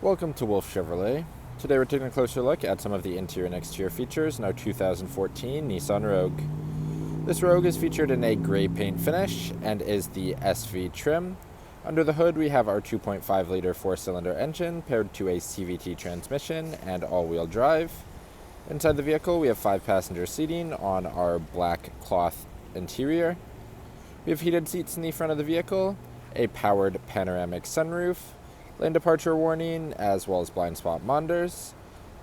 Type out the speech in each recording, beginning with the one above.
Welcome to Wolfe Chevrolet. Today we're taking a closer look at some of the interior and exterior features in our 2014 Nissan Rogue. This Rogue is featured in a gray paint finish and is the SV trim. Under the hood we have our 2.5-liter 4-cylinder engine paired to a CVT transmission and all-wheel drive. Inside the vehicle we have 5-passenger seating on our black cloth interior. We have heated seats in the front of the vehicle, a powered panoramic sunroof, lane departure warning, as well as blind spot monitors.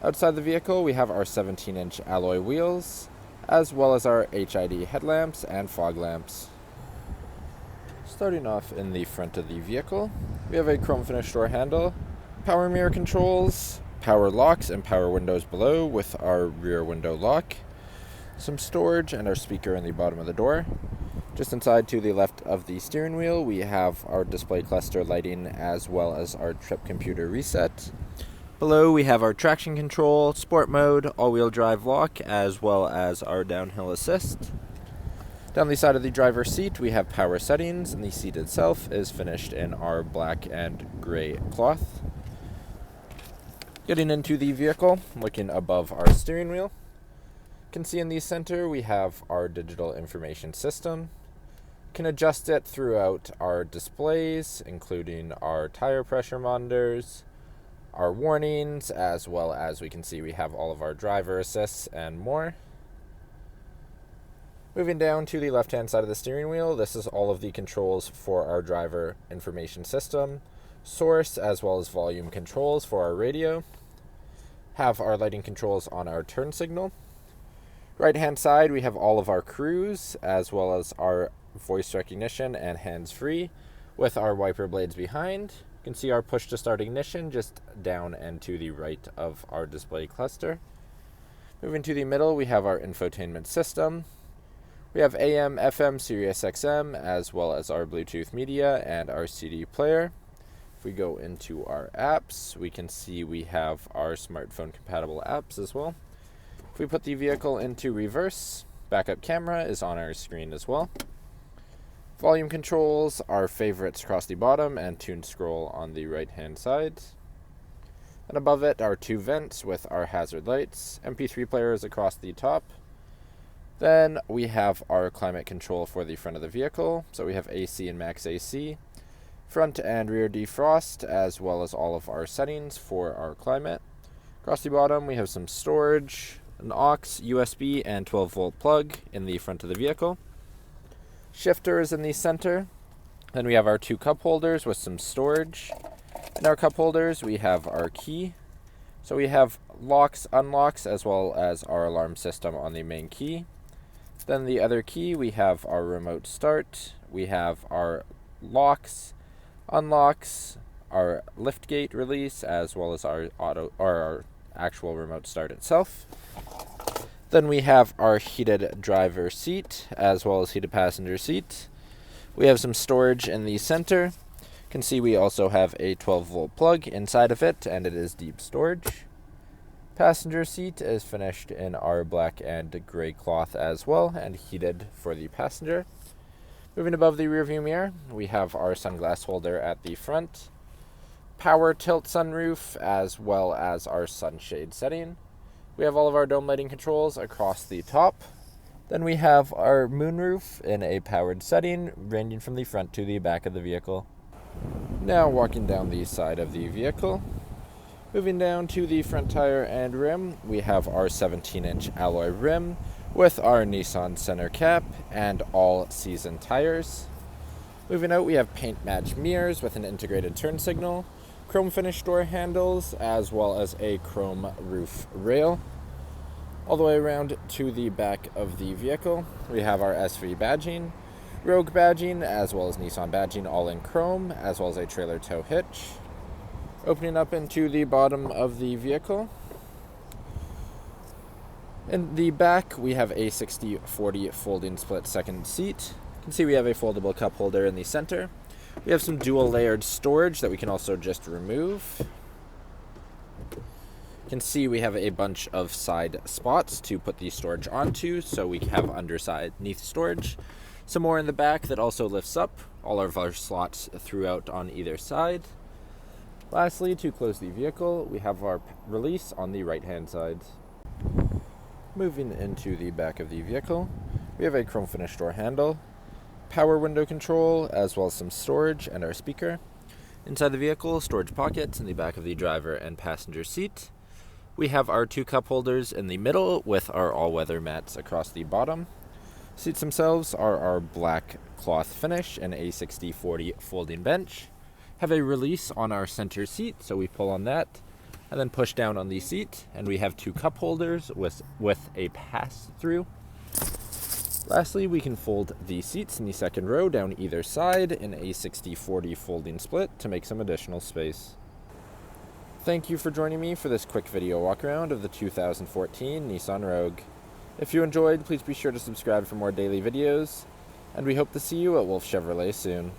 Outside the vehicle, we have our 17-inch alloy wheels, as well as our HID headlamps and fog lamps. Starting off in the front of the vehicle, we have a chrome finish door handle, power mirror controls, power locks and power windows below with our rear window lock, some storage and our speaker in the bottom of the door. Just inside to the left of the steering wheel, we have our display cluster lighting as well as our trip computer reset. Below we have our traction control, sport mode, all-wheel drive lock, as well as our downhill assist. Down the side of the driver's seat we have power settings, and the seat itself is finished in our black and gray cloth. Getting into the vehicle, looking above our steering wheel, you can see in the center we have our digital information system. Can adjust it throughout our displays, including our tire pressure monitors, our warnings, as well as we can see we have all of our driver assists and more. Moving down to the left-hand side of the steering wheel, this is all of the controls for our driver information system, source, as well as volume controls for our radio. Have our lighting controls on our turn signal. Right-hand side, we have all of our cruise, as well as our voice recognition and hands-free with our wiper blades behind. You can see our push-to-start ignition just down and to the right of our display cluster. Moving to the middle, we have our infotainment system. We have AM, FM, Sirius XM, as well as our Bluetooth media and our CD player. If we go into our apps, we can see we have our smartphone-compatible apps as well. If we put the vehicle into reverse, backup camera is on our screen as well. Volume controls, our favorites across the bottom, and tune scroll on the right-hand side. And above it are 2 vents with our hazard lights, MP3 players across the top. Then we have our climate control for the front of the vehicle, so we have AC and max AC, front and rear defrost, as well as all of our settings for our climate. Across the bottom we have some storage, an aux, USB, and 12-volt plug in the front of the vehicle. Shifter is in the center. Then we have our 2 cup holders with some storage. In our cup holders, we have our key. So we have locks, unlocks, as well as our alarm system on the main key. Then the other key, we have our remote start. We have our locks, unlocks, our liftgate release, as well as our our actual remote start itself. Then we have our heated driver seat, as well as heated passenger seat. We have some storage in the center. You can see we also have a 12-volt plug inside of it, and it is deep storage. Passenger seat is finished in our black and gray cloth as well, and heated for the passenger. Moving above the rearview mirror, we have our sunglass holder at the front. Power tilt sunroof, as well as our sunshade setting. We have all of our dome lighting controls across the top. Then we have our moonroof in a powered setting, ranging from the front to the back of the vehicle. Now walking down the side of the vehicle. Moving down to the front tire and rim, we have our 17-inch alloy rim with our Nissan center cap and all-season tires. Moving out, we have paint-matched mirrors with an integrated turn signal, chrome finish door handles, as well as a chrome roof rail. All the way around to the back of the vehicle, we have our SV badging, Rogue badging, as well as Nissan badging, all in chrome, as well as a trailer tow hitch. Opening up into the bottom of the vehicle. In the back, we have a 60/40 folding split second seat. You can see we have a foldable cup holder in the center. We have some dual layered storage that we can also just remove. You can see we have a bunch of side spots to put the storage onto, so we have underneath storage. Some more in the back that also lifts up, all of our slots throughout on either side. Lastly, to close the vehicle, we have our release on the right-hand side. Moving into the back of the vehicle, we have a chrome finish door handle, power window control, as well as some storage and our speaker. Inside the vehicle, storage pockets in the back of the driver and passenger seat. We have our 2 cup holders in the middle with our all-weather mats across the bottom. Seats themselves are our black cloth finish and a 60/40 folding bench. Have a release on our center seat, so we pull on that and then push down on the seat, and we have 2 cup holders with a pass-through. Lastly, we can fold the seats in the second row down either side in a 60/40 folding split to make some additional space. Thank you for joining me for this quick video walk around of the 2014 Nissan Rogue. If you enjoyed, please be sure to subscribe for more daily videos, and we hope to see you at Wolfe Chevrolet soon.